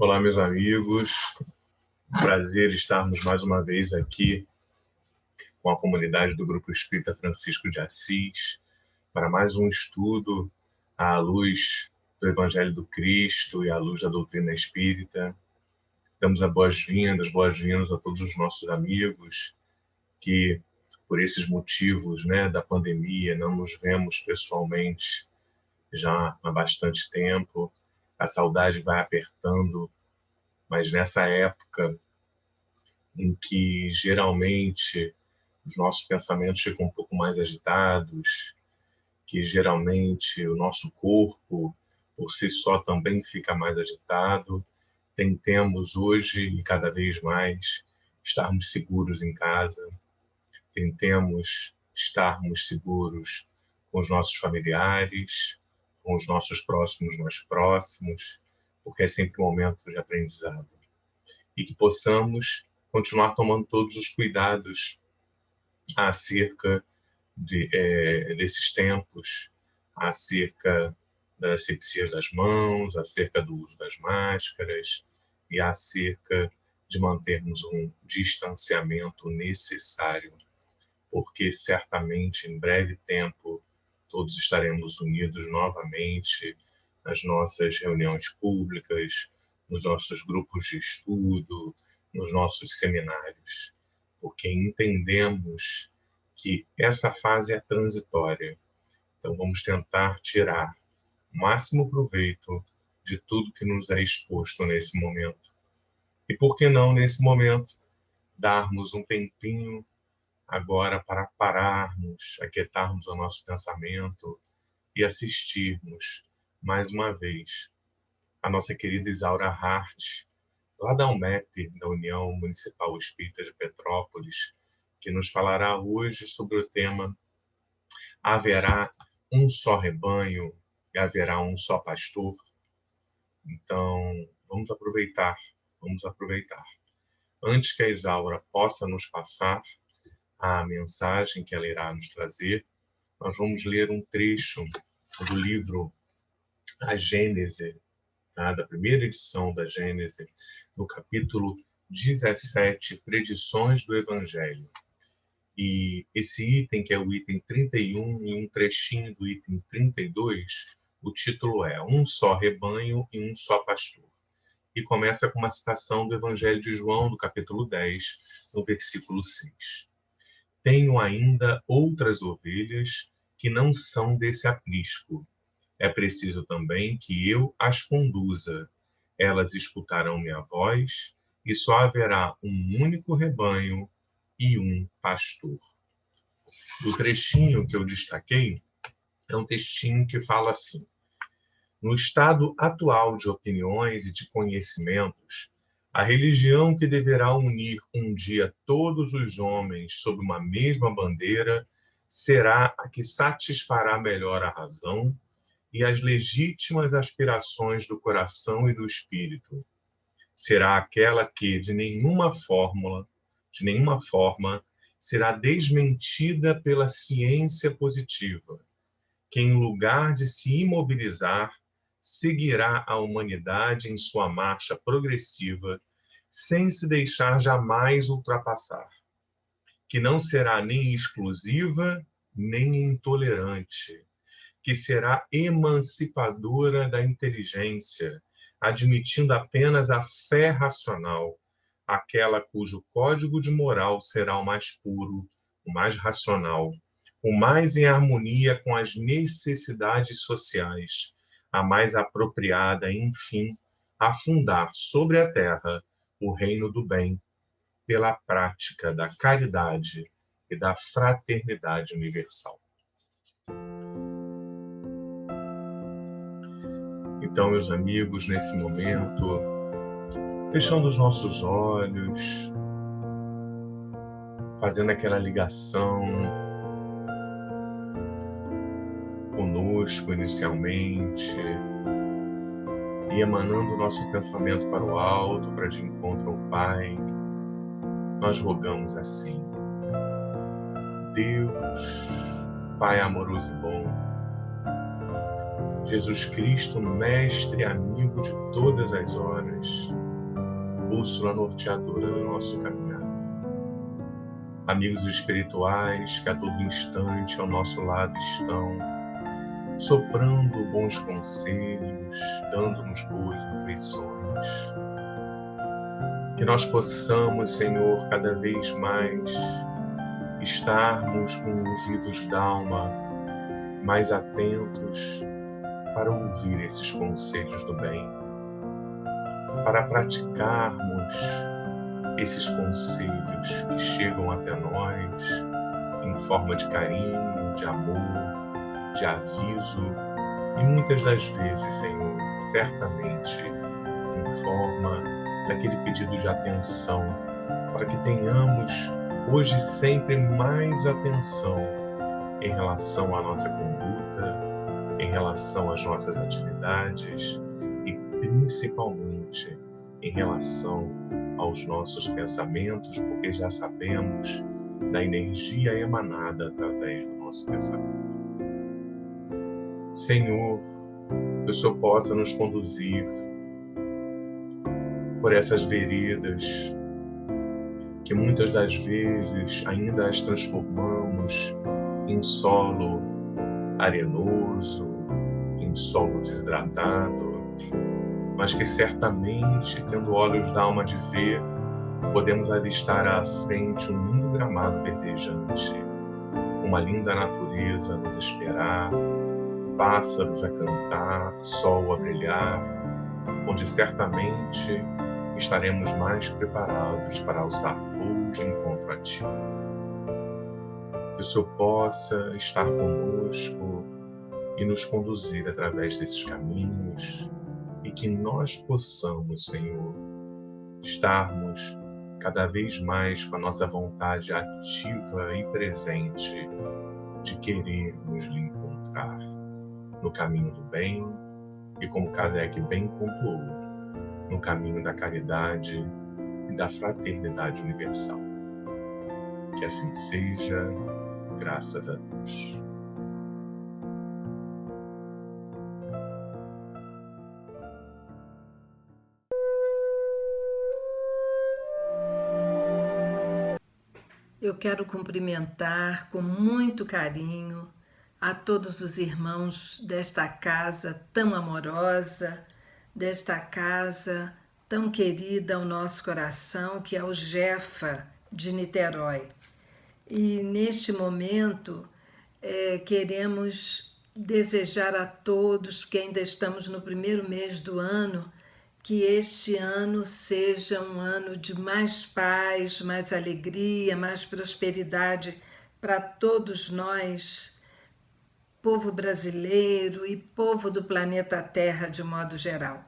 Olá, meus amigos. Prazer estarmos mais uma vez aqui com a comunidade do Grupo Espírita Francisco de Assis para mais um estudo à luz do Evangelho do Cristo e à luz da doutrina espírita. Damos as boas-vindas a todos os nossos amigos que, por esses motivos, da pandemia, não nos vemos pessoalmente já há bastante tempo. A saudade vai apertando, mas nessa época em que geralmente os nossos pensamentos ficam um pouco mais agitados, que geralmente o nosso corpo, por si só, também fica mais agitado, tentemos hoje e cada vez mais estarmos seguros em casa, tentemos estarmos seguros com os nossos familiares, com os nossos próximos mais próximos, porque é sempre um momento de aprendizado. E que possamos continuar tomando todos os cuidados acerca desses tempos, acerca das asepsias das mãos, acerca do uso das máscaras e acerca de mantermos um distanciamento necessário, porque certamente em breve tempo todos estaremos unidos novamente nas nossas reuniões públicas, nos nossos grupos de estudo, nos nossos seminários, porque entendemos que essa fase é transitória. Então vamos tentar tirar o máximo proveito de tudo que nos é exposto nesse momento. E por que não, nesse momento, darmos um tempinho agora para pararmos, aquietarmos o nosso pensamento e assistirmos, mais uma vez, a nossa querida Isaura Hart, lá da UMEP, da União Municipal Espírita de Petrópolis, que nos falará hoje sobre o tema Haverá um só rebanho e haverá um só pastor. Então, vamos aproveitar. Antes que a Isaura possa nos passar a mensagem que ela irá nos trazer, nós vamos ler um trecho do livro A Gênese, da primeira edição da Gênese, no capítulo 17, Predições do Evangelho. E esse item, que é o item 31, e um trechinho do item 32, o título é Um Só Rebanho e um Só Pastor. E começa com uma citação do Evangelho de João, do capítulo 10, no versículo 6. Tenho ainda outras ovelhas que não são desse aprisco. É preciso também que eu as conduza. Elas escutarão minha voz, e só haverá um único rebanho e um pastor. O trechinho que eu destaquei é um textinho que fala assim: no estado atual de opiniões e de conhecimentos, a religião que deverá unir um dia todos os homens sob uma mesma bandeira será a que satisfará melhor a razão e as legítimas aspirações do coração e do espírito. Será aquela que, de nenhuma forma, será desmentida pela ciência positiva, que, em lugar de se imobilizar, seguirá a humanidade em sua marcha progressiva, sem se deixar jamais ultrapassar, que não será nem exclusiva, nem intolerante, que será emancipadora da inteligência, admitindo apenas a fé racional, aquela cujo código de moral será o mais puro, o mais racional, o mais em harmonia com as necessidades sociais, a mais apropriada, enfim, a fundar sobre a terra o reino do bem, pela prática da caridade e da fraternidade universal. Então, meus amigos, nesse momento, fechando os nossos olhos, fazendo aquela ligação conosco inicialmente e emanando o nosso pensamento para o alto, para de encontro ao Pai, nós rogamos assim: Deus, Pai amoroso e bom, Jesus Cristo, mestre e amigo de todas as horas, bússola norteadora do nosso caminhar. Amigos espirituais que a todo instante ao nosso lado estão, soprando bons conselhos, dando-nos boas impressões. Que nós possamos, Senhor, cada vez mais estarmos com ouvidos d'alma mais atentos para ouvir esses conselhos do bem, para praticarmos esses conselhos que chegam até nós em forma de carinho, de amor, de aviso e muitas das vezes, Senhor, certamente em forma daquele pedido de atenção, para que tenhamos hoje e sempre mais atenção em relação à nossa conduta, em relação às nossas atividades e principalmente em relação aos nossos pensamentos, porque já sabemos da energia emanada através do nosso pensamento. Senhor, que o Senhor possa nos conduzir por essas veredas que muitas das vezes ainda as transformamos em solo arenoso, em solo desidratado, mas que certamente, tendo olhos da alma de ver, podemos avistar à frente um lindo gramado verdejante, uma linda natureza a nos esperar, pássaros a cantar, sol a brilhar, onde certamente estaremos mais preparados para alçar voo de encontro a Ti. Que o Senhor possa estar conosco e nos conduzir através desses caminhos e que nós possamos, Senhor, estarmos cada vez mais com a nossa vontade ativa e presente de querermos lhe encontrar no caminho do bem e, como Kardec bem pontuou, no caminho da caridade e da fraternidade universal. Que assim seja, graças a Deus. Eu quero cumprimentar com muito carinho a todos os irmãos desta casa tão amorosa, desta casa tão querida ao nosso coração, que é o Jefa de Niterói. E neste momento queremos desejar a todos, que ainda estamos no primeiro mês do ano, que este ano seja um ano de mais paz, mais alegria, mais prosperidade para todos nós, povo brasileiro e povo do planeta Terra de modo geral.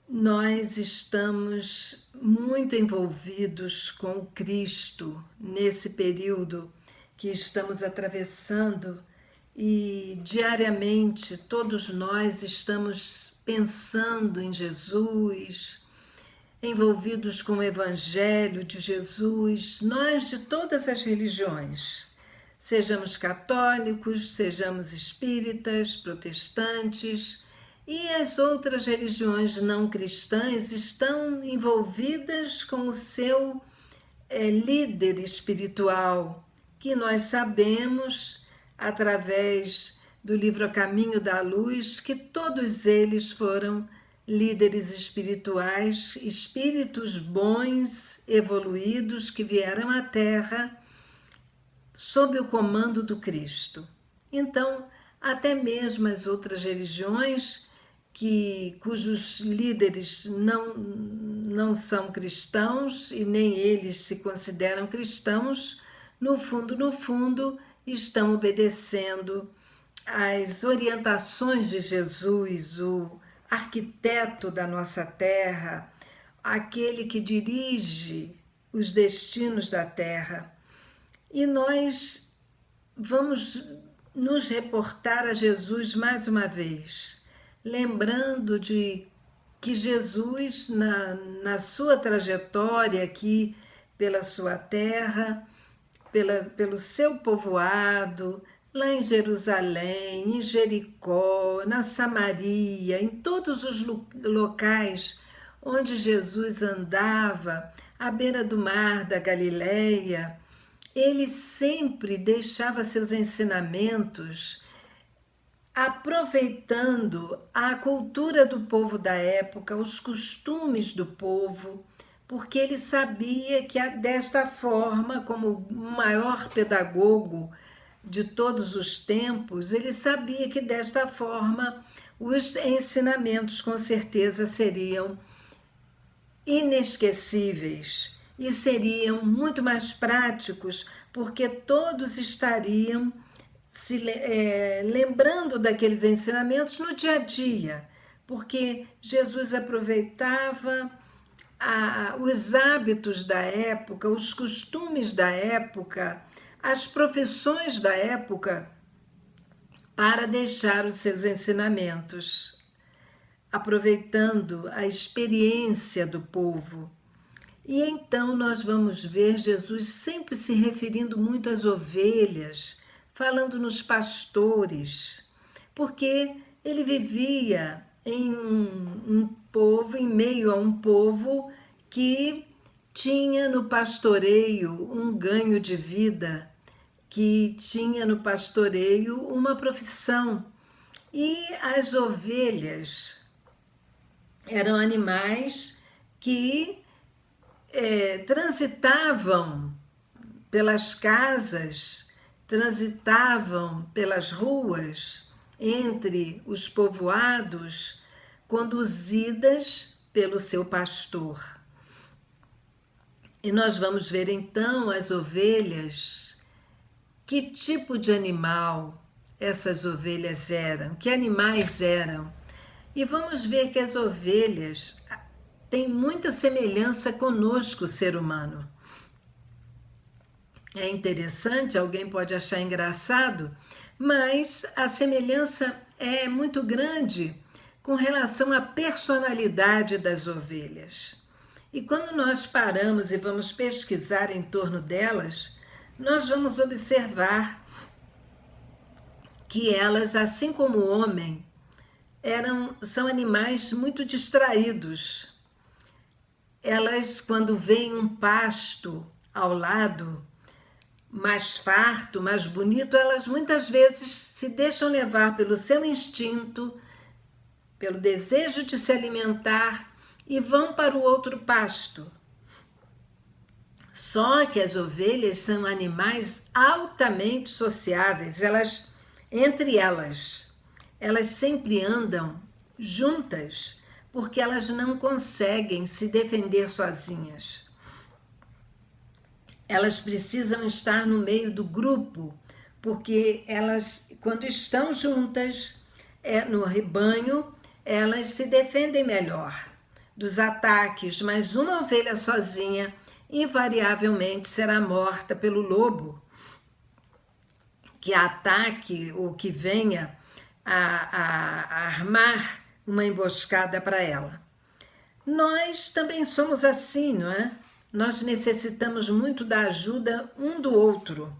Nós estamos muito envolvidos com o Cristo nesse período que estamos atravessando e diariamente todos nós estamos pensando em Jesus, envolvidos com o Evangelho de Jesus, nós de todas as religiões, sejamos católicos, sejamos espíritas, protestantes e as outras religiões não cristãs estão envolvidas com o seu líder espiritual, que nós sabemos através do livro A Caminho da Luz, que todos eles foram líderes espirituais, espíritos bons, evoluídos, que vieram à Terra sob o comando do Cristo. Então, até mesmo as outras religiões, cujos líderes não são cristãos e nem eles se consideram cristãos, no fundo, estão obedecendo às orientações de Jesus, o arquiteto da nossa terra, aquele que dirige os destinos da terra. E nós vamos nos reportar a Jesus mais uma vez, lembrando de que Jesus, na sua trajetória aqui pela sua terra, pelo seu povoado, lá em Jerusalém, em Jericó, na Samaria, em todos os locais onde Jesus andava, à beira do mar da Galileia, ele sempre deixava seus ensinamentos aproveitando a cultura do povo da época, os costumes do povo, porque ele sabia que desta forma, como o maior pedagogo de todos os tempos, ele sabia que desta forma os ensinamentos com certeza seriam inesquecíveis e seriam muito mais práticos, porque todos estariam lembrando daqueles ensinamentos no dia a dia, porque Jesus aproveitava os hábitos da época, os costumes da época, as profissões da época para deixar os seus ensinamentos, aproveitando a experiência do povo. E então nós vamos ver Jesus sempre se referindo muito às ovelhas, falando nos pastores, porque ele vivia em um povo, em meio a um povo que tinha no pastoreio um ganho de vida, que tinha no pastoreio uma profissão. E as ovelhas eram animais que transitavam pelas casas, transitavam pelas ruas, entre os povoados, conduzidas pelo seu pastor. E nós vamos ver então as ovelhas, que tipo de animal essas ovelhas eram, que animais eram. E vamos ver que as ovelhas têm muita semelhança conosco, o ser humano. É interessante, alguém pode achar engraçado, mas a semelhança é muito grande com relação à personalidade das ovelhas. E quando nós paramos e vamos pesquisar em torno delas, nós vamos observar que elas, assim como o homem, são animais muito distraídos. Elas, quando veem um pasto ao lado, mais farto, mais bonito, elas muitas vezes se deixam levar pelo seu instinto, pelo desejo de se alimentar e vão para o outro pasto. Só que as ovelhas são animais altamente sociáveis, entre elas sempre andam juntas, porque elas não conseguem se defender sozinhas. Elas precisam estar no meio do grupo, porque elas, quando estão juntas, no rebanho, elas se defendem melhor dos ataques, mas uma ovelha sozinha invariavelmente será morta pelo lobo, que ataque ou que venha a armar uma emboscada para ela. Nós também somos assim, não é? Nós necessitamos muito da ajuda um do outro.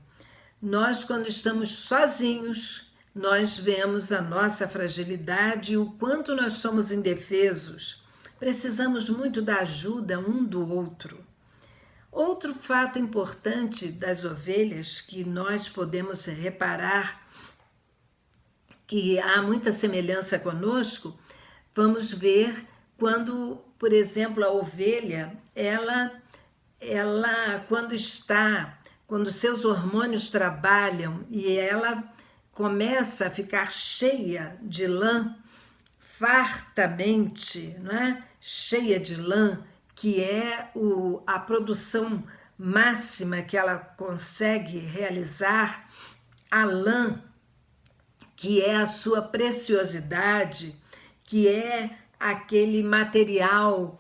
Nós, quando estamos sozinhos, nós vemos a nossa fragilidade e o quanto nós somos indefesos. Precisamos muito da ajuda um do outro. Outro fato importante das ovelhas que nós podemos reparar que há muita semelhança conosco, vamos ver quando, por exemplo, a ovelha, ela quando seus hormônios trabalham e ela começa a ficar cheia de lã, fartamente, não é? Cheia de lã, que é a produção máxima que ela consegue realizar, a lã, que é a sua preciosidade, que é aquele material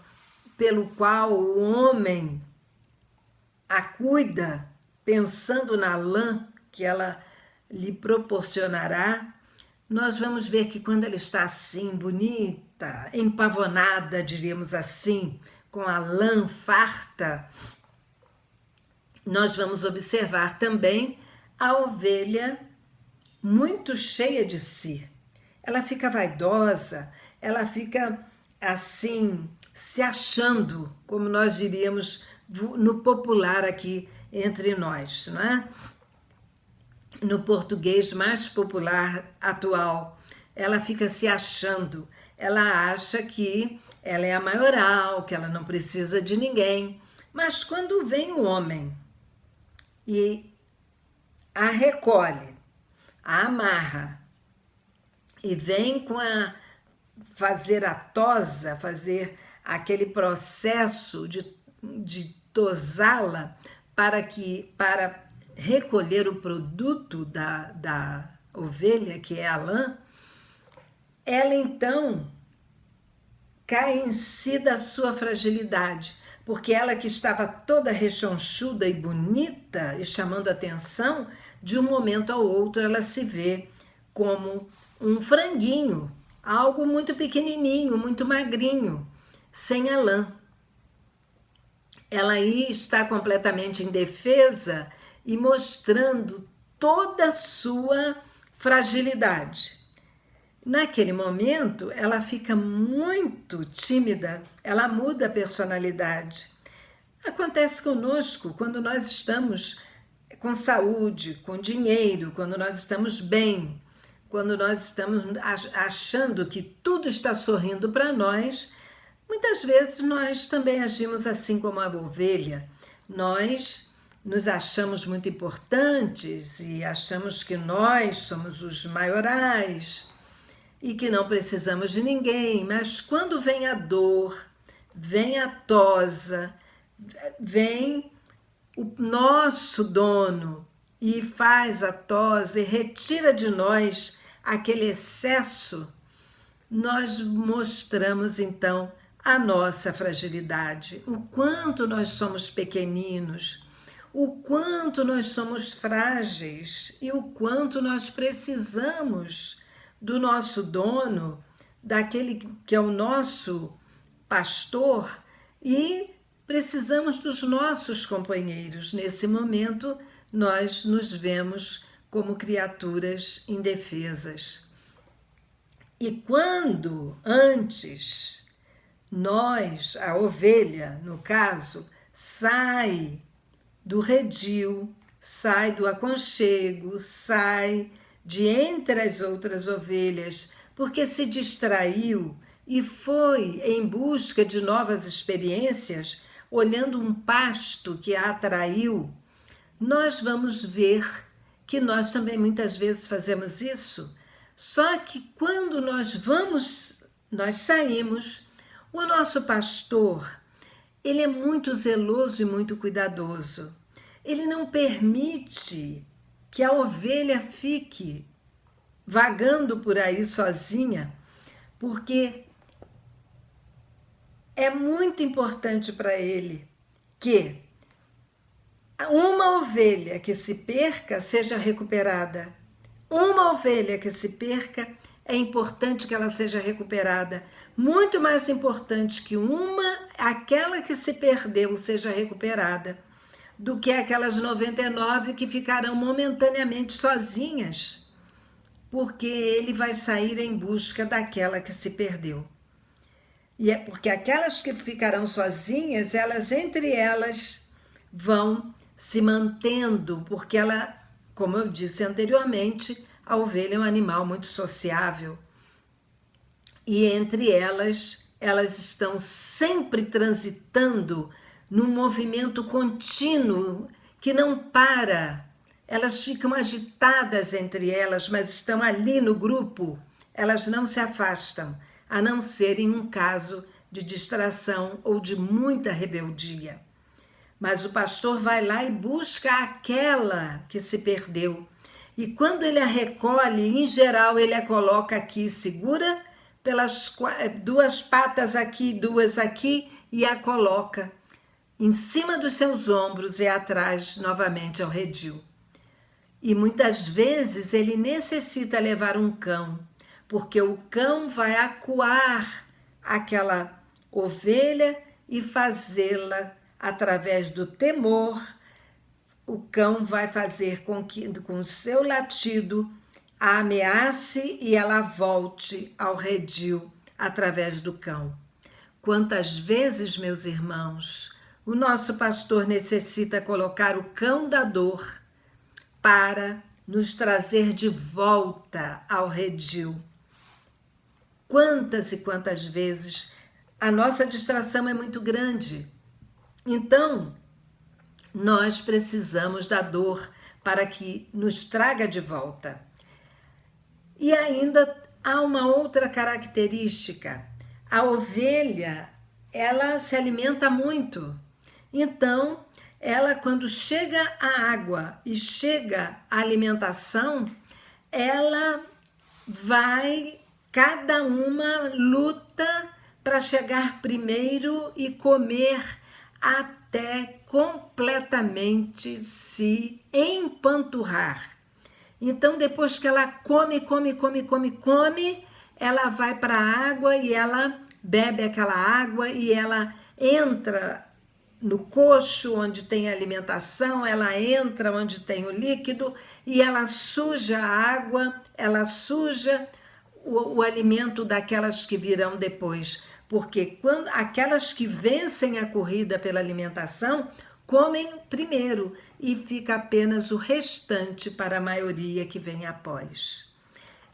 pelo qual o homem a cuida, pensando na lã que ela lhe proporcionará. Nós vamos ver que quando ela está assim, bonita, empavonada, diríamos assim, com a lã farta, nós vamos observar também a ovelha muito cheia de si. Ela fica vaidosa, ela fica assim, se achando, como nós diríamos no popular aqui entre nós, não é? No português mais popular atual, ela fica se achando, ela acha que ela é a maioral, que ela não precisa de ninguém. Mas quando vem o homem e a recolhe, a amarra e vem com fazer a tosa, fazer aquele processo de tosá-la para recolher o produto da ovelha, que é a lã, ela então cai em si da sua fragilidade, porque ela que estava toda rechonchuda e bonita e chamando atenção, de um momento ao outro ela se vê como um franguinho, algo muito pequenininho, muito magrinho, sem a lã. Ela aí está completamente indefesa e mostrando toda a sua fragilidade. Naquele momento, ela fica muito tímida, ela muda a personalidade. Acontece conosco quando nós estamos com saúde, com dinheiro, quando nós estamos bem, quando nós estamos achando que tudo está sorrindo para nós. Muitas vezes nós também agimos assim como a ovelha. Nós nos achamos muito importantes e achamos que nós somos os maiorais e que não precisamos de ninguém, mas quando vem a dor, vem a tosa, vem o nosso dono e faz a tosa e retira de nós aquele excesso, nós mostramos então a nossa fragilidade, o quanto nós somos pequeninos, o quanto nós somos frágeis e o quanto nós precisamos do nosso dono, daquele que é o nosso pastor, e precisamos dos nossos companheiros. Nesse momento, nós nos vemos como criaturas indefesas. E quando antes nós, a ovelha, no caso, sai do redil, sai do aconchego, sai de entre as outras ovelhas, porque se distraiu e foi em busca de novas experiências, olhando um pasto que a atraiu, nós vamos ver que nós também muitas vezes fazemos isso. Só que quando nós saímos, o nosso pastor, ele é muito zeloso e muito cuidadoso. Ele não permite que a ovelha fique vagando por aí sozinha, porque é muito importante para ele que uma ovelha que se perca seja recuperada. Uma ovelha que se perca, é importante que ela seja recuperada. Muito mais importante que aquela que se perdeu seja recuperada, do que aquelas 99 que ficarão momentaneamente sozinhas, porque ele vai sair em busca daquela que se perdeu. E é porque aquelas que ficarão sozinhas, entre elas vão se mantendo, porque ela, como eu disse anteriormente, a ovelha é um animal muito sociável. E entre elas estão sempre transitando num movimento contínuo que não para. Elas ficam agitadas entre elas, mas estão ali no grupo. Elas não se afastam, a não ser em um caso de distração ou de muita rebeldia. Mas o pastor vai lá e busca aquela que se perdeu. E quando ele a recolhe, em geral, ele a coloca aqui, segura pelas 2 patas aqui, 2 aqui, e a coloca em cima dos seus ombros e atrás novamente ao redil. E muitas vezes ele necessita levar um cão, porque o cão vai acuar aquela ovelha e fazê-la, através do temor, o cão vai fazer com que, com o seu latido, a ameace e ela volte ao redil através do cão. Quantas vezes, meus irmãos, o nosso pastor necessita colocar o cão da dor para nos trazer de volta ao redil. Quantas e quantas vezes a nossa distração é muito grande. Então, nós precisamos da dor para que nos traga de volta. E ainda há uma outra característica. A ovelha, ela se alimenta muito. Então, ela, quando chega a água e chega a alimentação, ela vai, cada uma luta para chegar primeiro e comer até completamente se empanturrar. Então, depois que ela come, ela vai para a água e ela bebe aquela água e ela entra no coxo onde tem a alimentação, ela entra onde tem o líquido e ela suja a água, ela suja o alimento daquelas que virão depois. Porque quando aquelas que vencem a corrida pela alimentação comem primeiro e fica apenas o restante para a maioria que vem após.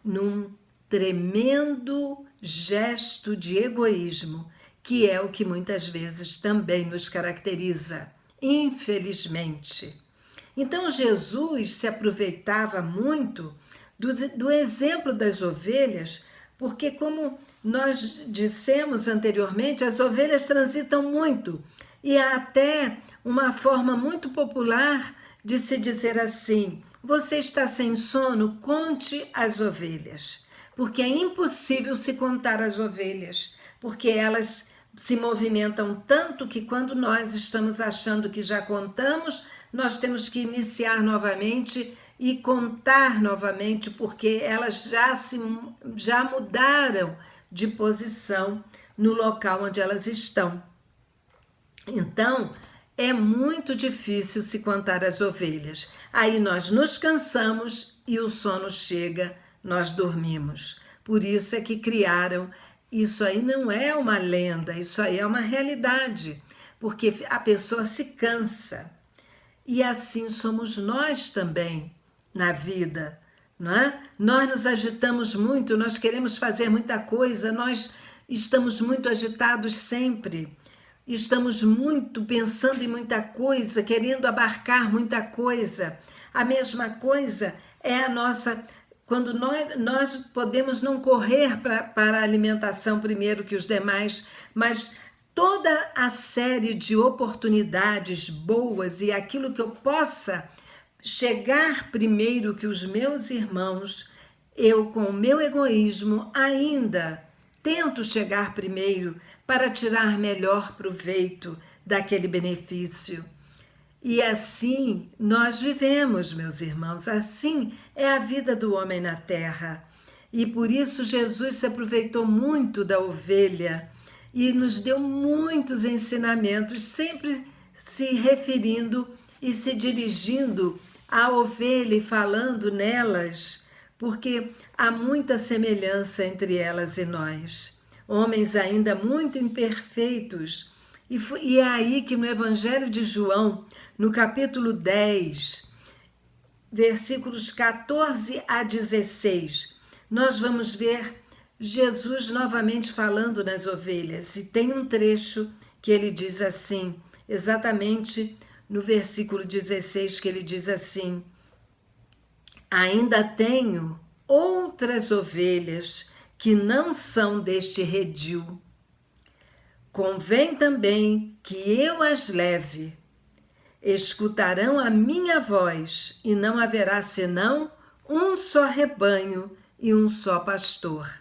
Num tremendo gesto de egoísmo, que é o que muitas vezes também nos caracteriza, infelizmente. Então Jesus se aproveitava muito do exemplo das ovelhas, porque como nós dissemos anteriormente, as ovelhas transitam muito e há até uma forma muito popular de se dizer assim: você está sem sono? Conte as ovelhas. Porque é impossível se contar as ovelhas, porque elas se movimentam tanto que quando nós estamos achando que já contamos, nós temos que iniciar novamente e contar novamente, porque elas já mudaram de posição no local onde elas estão. Então, é muito difícil se contar as ovelhas. Aí nós nos cansamos e o sono chega, nós dormimos. Por isso é que criaram. Isso aí não é uma lenda, isso aí é uma realidade, porque a pessoa se cansa. E assim somos nós também na vida, não é? Nós nos agitamos muito, nós queremos fazer muita coisa, nós estamos muito agitados sempre. Estamos muito pensando em muita coisa, querendo abarcar muita coisa. A mesma coisa é a nossa... Quando nós podemos não correr para a alimentação primeiro que os demais, mas toda a série de oportunidades boas e aquilo que eu possa chegar primeiro que os meus irmãos, eu com o meu egoísmo ainda tento chegar primeiro para tirar melhor proveito daquele benefício. E assim nós vivemos, meus irmãos, assim é a vida do homem na terra. E por isso Jesus se aproveitou muito da ovelha e nos deu muitos ensinamentos, sempre se referindo e se dirigindo à ovelha e falando nelas, porque há muita semelhança entre elas e nós. Homens ainda muito imperfeitos. E é aí que no Evangelho de João, no capítulo 10, versículos 14 a 16, nós vamos ver Jesus novamente falando nas ovelhas. E tem um trecho que ele diz assim, exatamente no versículo 16, que ele diz assim: ainda tenho outras ovelhas que não são deste redil. Convém também que eu as leve. Escutarão a minha voz, e não haverá senão um só rebanho e um só pastor.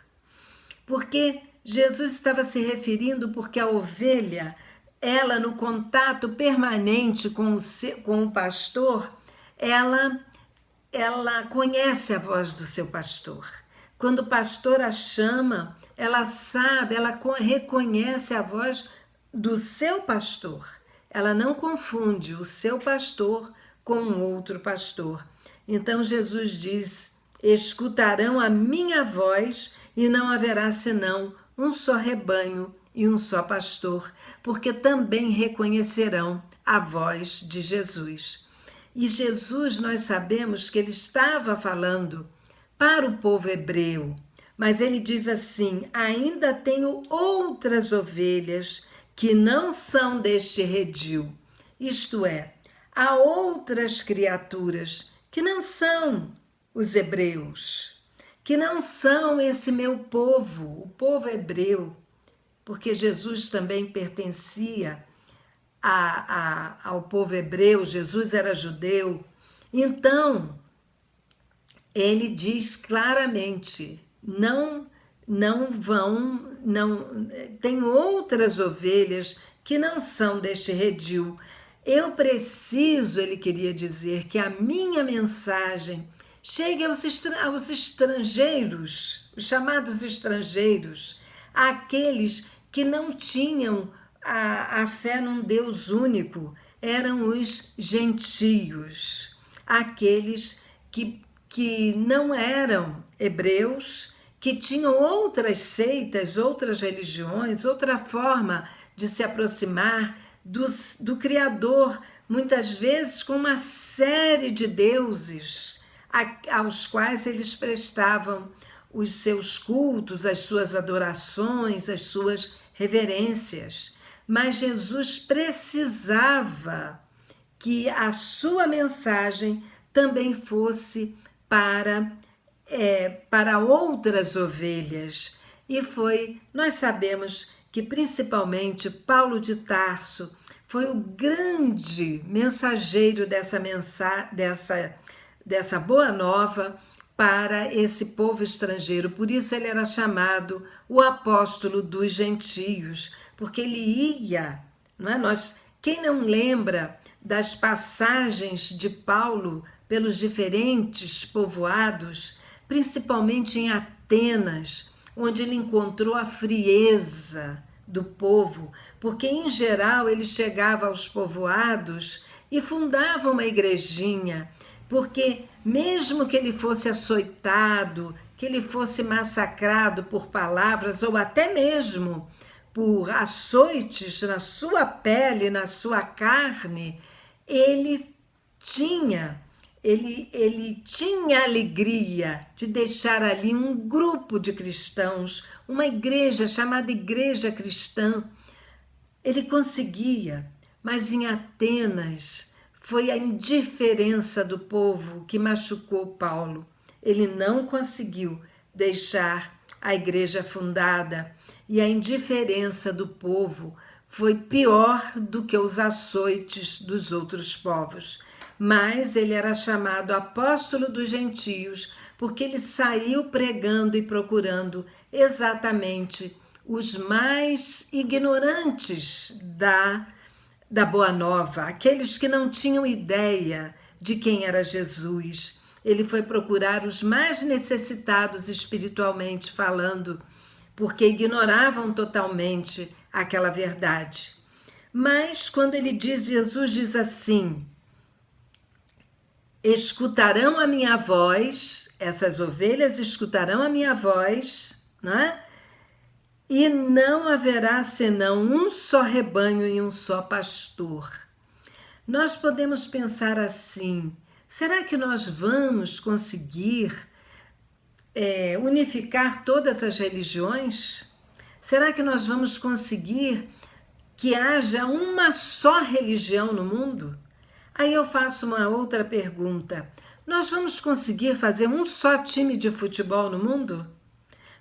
Porque Jesus estava se referindo porque a ovelha, ela no contato permanente com o pastor, ela conhece a voz do seu pastor. Quando o pastor a chama, ela sabe, ela reconhece a voz do seu pastor. Ela não confunde o seu pastor com um outro pastor. Então Jesus diz: escutarão a minha voz e não haverá senão um só rebanho e um só pastor, porque também reconhecerão a voz de Jesus. E Jesus, nós sabemos que ele estava falando para o povo hebreu, mas ele diz assim: ainda tenho outras ovelhas que não são deste redil. Isto é, há outras criaturas que não são os hebreus, que não são esse meu povo, o povo hebreu, porque Jesus também pertencia ao povo hebreu, Jesus era judeu. Então, ele diz claramente: não tem outras ovelhas que não são deste redil. Eu preciso, ele queria dizer, que a minha mensagem chegue aos estrangeiros, os chamados estrangeiros, aqueles que não tinham a fé num Deus único, eram os gentios, aqueles que não eram hebreus, que tinham outras seitas, outras religiões, outra forma de se aproximar do Criador, muitas vezes com uma série de deuses aos quais eles prestavam os seus cultos, as suas adorações, as suas reverências. Mas Jesus precisava que a sua mensagem também fosse para outras ovelhas. E nós sabemos que principalmente Paulo de Tarso foi o grande mensageiro dessa boa nova para esse povo estrangeiro. Por isso ele era chamado o apóstolo dos gentios, porque ele ia, não é? Quem não lembra das passagens de Paulo pelos diferentes povoados, principalmente em Atenas, onde ele encontrou a frieza do povo, porque em geral ele chegava aos povoados e fundava uma igrejinha, porque mesmo que ele fosse açoitado, que ele fosse massacrado por palavras ou até mesmo por açoites na sua pele, na sua carne, ele tinha alegria de deixar ali um grupo de cristãos, uma igreja chamada Igreja Cristã. Ele conseguia, mas em Atenas foi a indiferença do povo que machucou Paulo. Ele não conseguiu deixar a igreja fundada e a indiferença do povo foi pior do que os açoites dos outros povos. Mas ele era chamado apóstolo dos gentios porque ele saiu pregando e procurando exatamente os mais ignorantes da Boa Nova, aqueles que não tinham ideia de quem era Jesus. Ele foi procurar os mais necessitados espiritualmente falando, porque ignoravam totalmente aquela verdade. Mas quando Jesus diz assim: escutarão a minha voz, essas ovelhas escutarão a minha voz, né? E não haverá senão um só rebanho e um só pastor. Nós podemos pensar assim: será que nós vamos conseguir unificar todas as religiões? Será que nós vamos conseguir que haja uma só religião no mundo? Aí eu faço uma outra pergunta: nós vamos conseguir fazer um só time de futebol no mundo?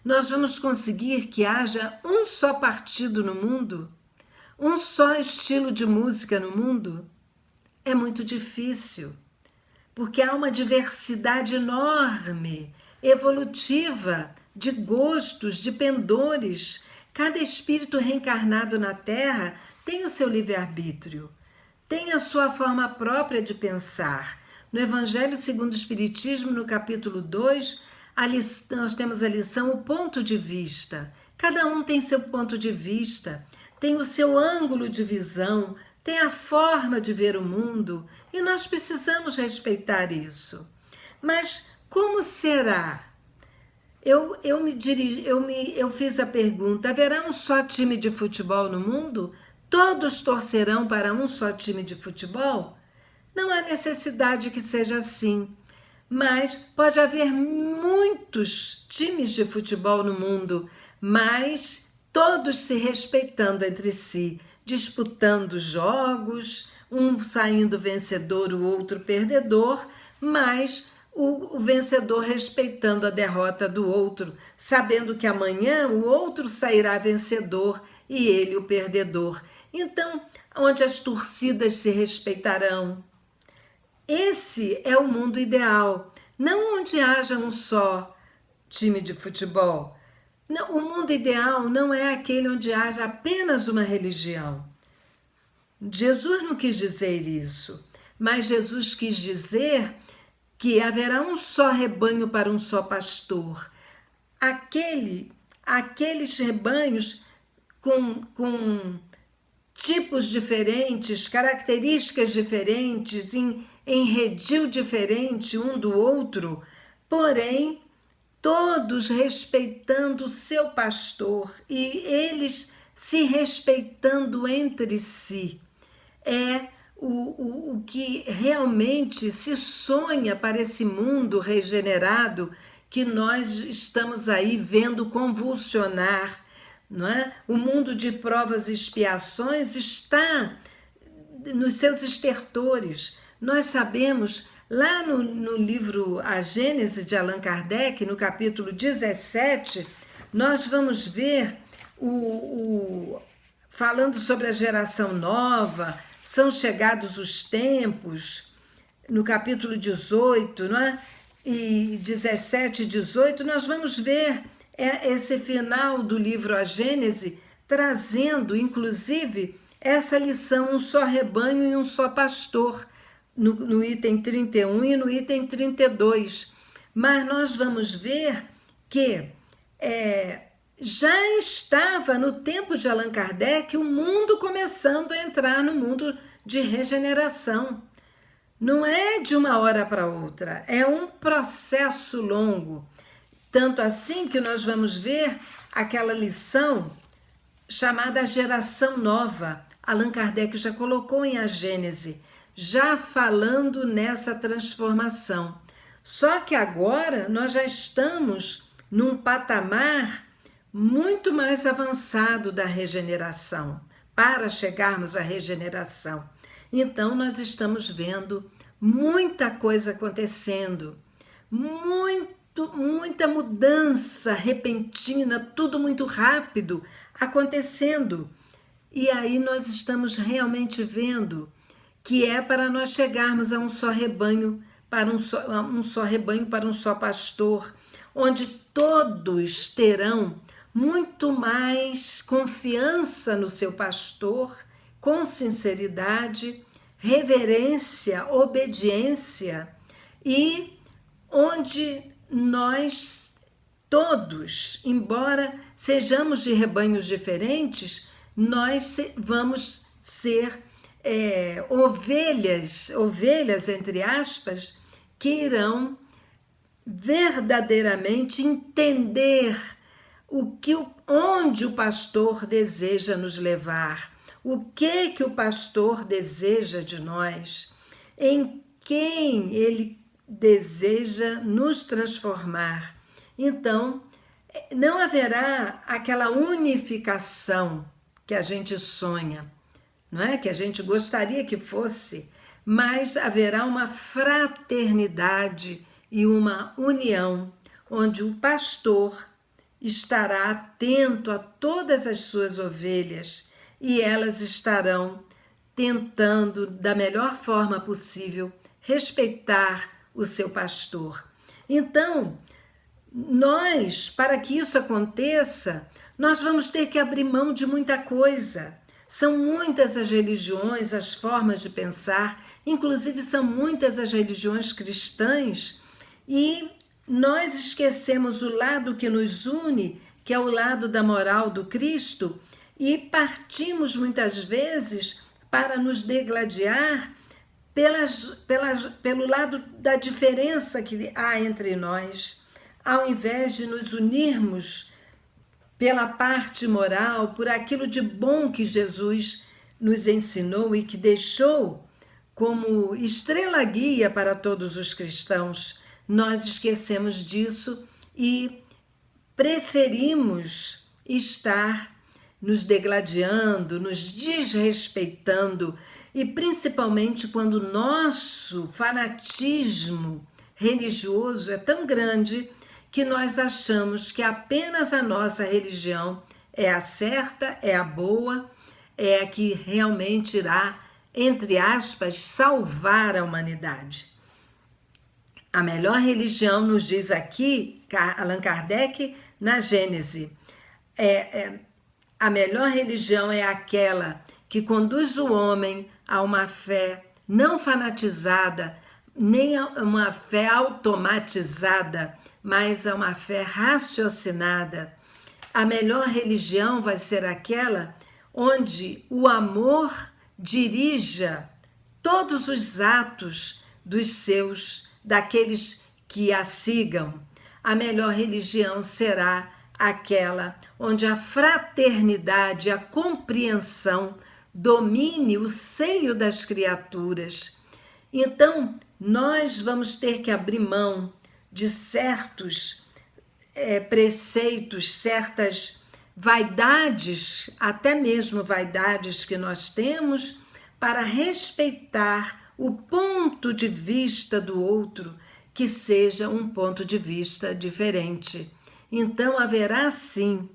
Nós vamos conseguir que haja um só partido no mundo? Um só estilo de música no mundo? É muito difícil, porque há uma diversidade enorme, evolutiva, de gostos, de pendores. Cada espírito reencarnado na Terra tem o seu livre-arbítrio, tem a sua forma própria de pensar. No Evangelho segundo o Espiritismo, no capítulo 2, nós temos a lição, o ponto de vista. Cada um tem seu ponto de vista, tem o seu ângulo de visão, tem a forma de ver o mundo, e nós precisamos respeitar isso. Mas como será? Eu fiz a pergunta: haverá um só time de futebol no mundo? Todos torcerão para um só time de futebol? Não há necessidade que seja assim, mas pode haver muitos times de futebol no mundo, mas todos se respeitando entre si, disputando jogos, um saindo vencedor, o outro perdedor, mas o vencedor respeitando a derrota do outro, sabendo que amanhã o outro sairá vencedor e ele o perdedor. Então, onde as torcidas se respeitarão. Esse é o mundo ideal, não onde haja um só time de futebol. Não, o mundo ideal não é aquele onde haja apenas uma religião. Jesus não quis dizer isso, mas Jesus quis dizer que haverá um só rebanho para um só pastor. Aqueles rebanhos com tipos diferentes, características diferentes, em redil diferente um do outro, porém todos respeitando o seu pastor e eles se respeitando entre si. É o que realmente se sonha para esse mundo regenerado que nós estamos aí vendo convulsionar, não é? O mundo de provas e expiações está nos seus estertores. Nós sabemos, lá no livro A Gênese de Allan Kardec, no capítulo 17, nós vamos ver falando sobre a geração nova, são chegados os tempos, no capítulo 18, não é? E 17 e 18, nós vamos ver esse final do livro A Gênese, trazendo, inclusive, essa lição, um só rebanho e um só pastor, no item 31 e no item 32. Mas nós vamos ver que já estava no tempo de Allan Kardec o mundo começando a entrar no mundo de regeneração. Não é de uma hora para outra, é um processo longo. Tanto assim que nós vamos ver aquela lição chamada Geração Nova. Allan Kardec já colocou em A Gênese, já falando nessa transformação. Só que agora nós já estamos num patamar muito mais avançado da regeneração, para chegarmos à regeneração. Então nós estamos vendo muita coisa acontecendo, muita mudança repentina, tudo muito rápido acontecendo. E aí nós estamos realmente vendo que é para nós chegarmos a um só rebanho, para um só rebanho para um só pastor, onde todos terão muito mais confiança no seu pastor, com sinceridade, reverência, obediência, e onde nós todos, embora sejamos de rebanhos diferentes, nós vamos ser ovelhas, entre aspas, que irão verdadeiramente entender onde o pastor deseja nos levar, o que o pastor deseja de nós, em quem ele deseja nos transformar. Então, não haverá aquela unificação que a gente sonha, não é? Que a gente gostaria que fosse, mas haverá uma fraternidade e uma união, onde o pastor estará atento a todas as suas ovelhas e elas estarão tentando, da melhor forma possível, respeitar o seu pastor. Então, para que isso aconteça, nós vamos ter que abrir mão de muita coisa. São muitas as religiões, as formas de pensar, inclusive são muitas as religiões cristãs, e nós esquecemos o lado que nos une, que é o lado da moral do Cristo, e partimos muitas vezes para nos degladiar pelo lado da diferença que há entre nós, ao invés de nos unirmos pela parte moral, por aquilo de bom que Jesus nos ensinou e que deixou como estrela guia para todos os cristãos, nós esquecemos disso e preferimos estar nos degladiando, nos desrespeitando, e principalmente quando o nosso fanatismo religioso é tão grande que nós achamos que apenas a nossa religião é a certa, é a boa, é a que realmente irá, entre aspas, salvar a humanidade. A melhor religião, nos diz aqui Allan Kardec na Gênese, a melhor religião é aquela que conduz o homem a uma fé não fanatizada, nem a uma fé automatizada, mas a uma fé raciocinada. A melhor religião vai ser aquela onde o amor dirija todos os atos daqueles que a sigam. A melhor religião será aquela onde a fraternidade, a compreensão domine o seio das criaturas. Então, nós vamos ter que abrir mão de certos preceitos, certas vaidades, até mesmo vaidades que nós temos, para respeitar o ponto de vista do outro, que seja um ponto de vista diferente. Então haverá sim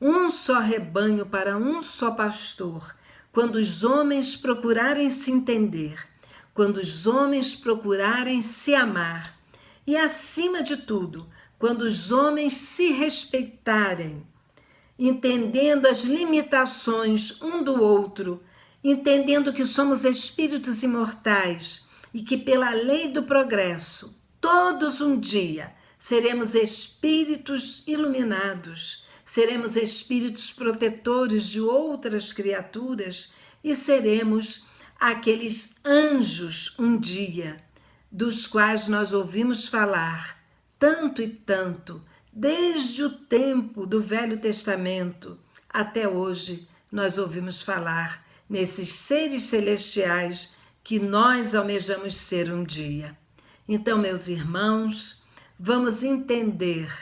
um só rebanho para um só pastor, quando os homens procurarem se entender, quando os homens procurarem se amar e, acima de tudo, quando os homens se respeitarem, entendendo as limitações um do outro, entendendo que somos espíritos imortais e que pela lei do progresso, todos um dia seremos espíritos iluminados, seremos espíritos protetores de outras criaturas e seremos aqueles anjos um dia, dos quais nós ouvimos falar tanto e tanto, desde o tempo do Velho Testamento até hoje, nós ouvimos falar nesses seres celestiais que nós almejamos ser um dia. Então, meus irmãos, vamos entender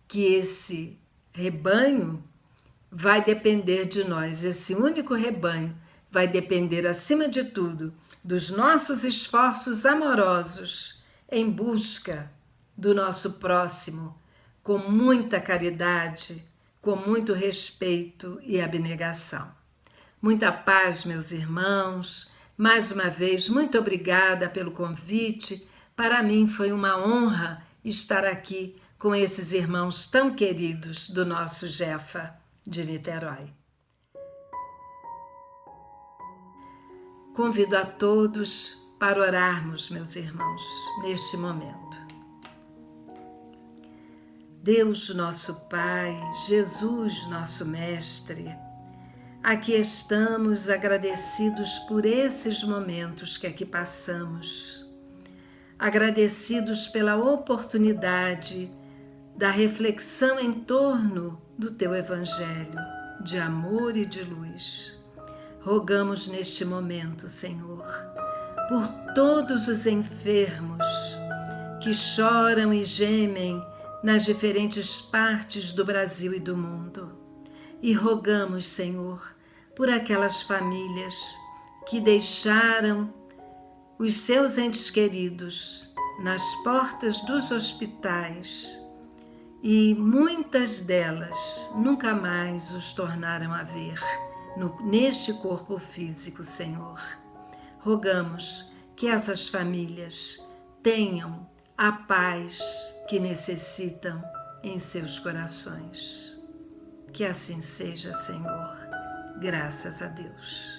que esse rebanho vai depender de nós, esse único rebanho vai depender, acima de tudo, dos nossos esforços amorosos em busca do nosso próximo, com muita caridade, com muito respeito e abnegação. Muita paz, meus irmãos. Mais uma vez, muito obrigada pelo convite. Para mim foi uma honra estar aqui com esses irmãos tão queridos do nosso Jefa de Niterói. Convido a todos para orarmos, meus irmãos, neste momento. Deus, nosso Pai, Jesus, nosso Mestre, aqui estamos agradecidos por esses momentos que aqui passamos, agradecidos pela oportunidade da reflexão em torno do Teu Evangelho, de amor e de luz. Rogamos neste momento, Senhor, por todos os enfermos que choram e gemem nas diferentes partes do Brasil e do mundo. E rogamos, Senhor, por aquelas famílias que deixaram os seus entes queridos nas portas dos hospitais e muitas delas nunca mais os tornaram a ver neste corpo físico, Senhor. Rogamos que essas famílias tenham a paz que necessitam em seus corações. Que assim seja, Senhor. Graças a Deus.